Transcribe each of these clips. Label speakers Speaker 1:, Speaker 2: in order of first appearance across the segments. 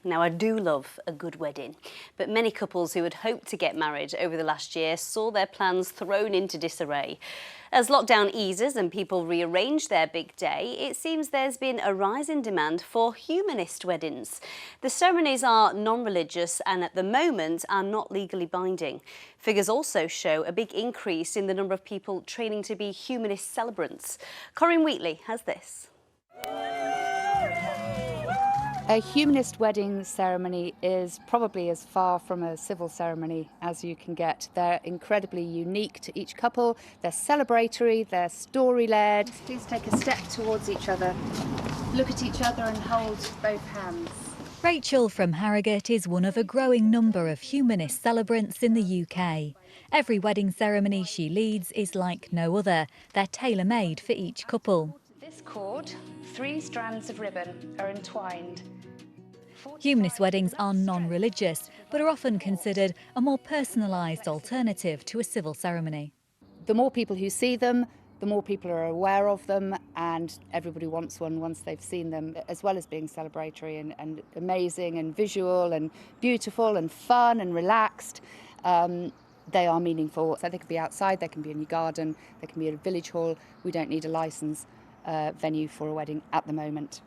Speaker 1: Now, I do love a good wedding, but many couples who had hoped to get married over the last year saw their plans thrown into disarray. As lockdown eases and people rearrange their big day, it seems there's been a rise in demand for humanist weddings. The ceremonies are non-religious and at the moment are not legally binding. Figures also show a big increase in the number of people training to be humanist celebrants. Corinne Wheatley has this.
Speaker 2: A humanist wedding ceremony is probably as far from a civil ceremony as you can get. They're incredibly unique to each couple, they're celebratory, they're story-led. Please take a step towards each other, look at each other and hold both hands.
Speaker 3: Rachael from Harrogate is one of a growing number of humanist celebrants in the UK. Every wedding ceremony she leads is like no other. They're tailor-made for each couple.
Speaker 2: This cord, 3 strands of ribbon are entwined.
Speaker 3: Humanist weddings are non-religious, but are often considered a more personalised alternative to a civil ceremony.
Speaker 2: The more people who see them, the more people are aware of them, and everybody wants one once they've seen them, as well as being celebratory and amazing and visual and beautiful and fun and relaxed. They are meaningful. So they can be outside, they can be in your garden, they can be at a village hall. We don't need a licence venue for a wedding at the moment.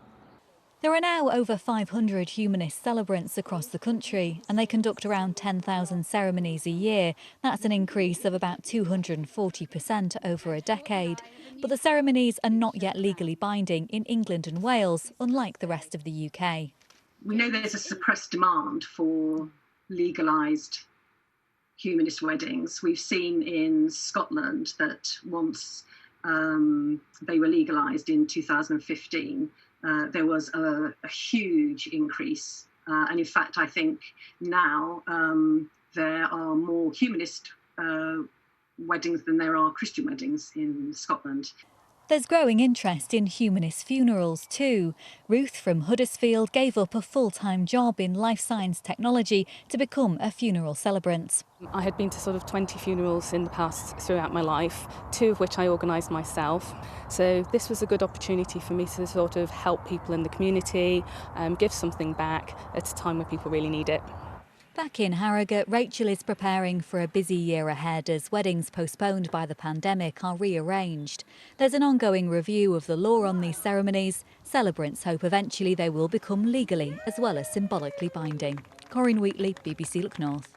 Speaker 3: There are now over 500 humanist celebrants across the country, and they conduct around 10,000 ceremonies a year. That's an increase of about 240% over a decade. But the ceremonies are not yet legally binding in England and Wales, unlike the rest of the UK.
Speaker 4: We know there's a suppressed demand for legalised humanist weddings. We've seen in Scotland that once they were legalised in 2015, there was a huge increase. And in fact, I think now there are more humanist weddings than there are Christian weddings in Scotland.
Speaker 3: There's growing interest in humanist funerals too. Ruth from Huddersfield gave up a full-time job in life science technology to become a funeral celebrant.
Speaker 5: I had been to sort of 20 funerals in the past throughout my life, 2 of which I organised myself. So this was a good opportunity for me to sort of help people in the community, give something back at a time when people really need it.
Speaker 3: Back in Harrogate, Rachael is preparing for a busy year ahead as weddings postponed by the pandemic are rearranged. There's an ongoing review of the law on these ceremonies. Celebrants hope eventually they will become legally as well as symbolically binding. Corinne Wheatley, BBC Look North.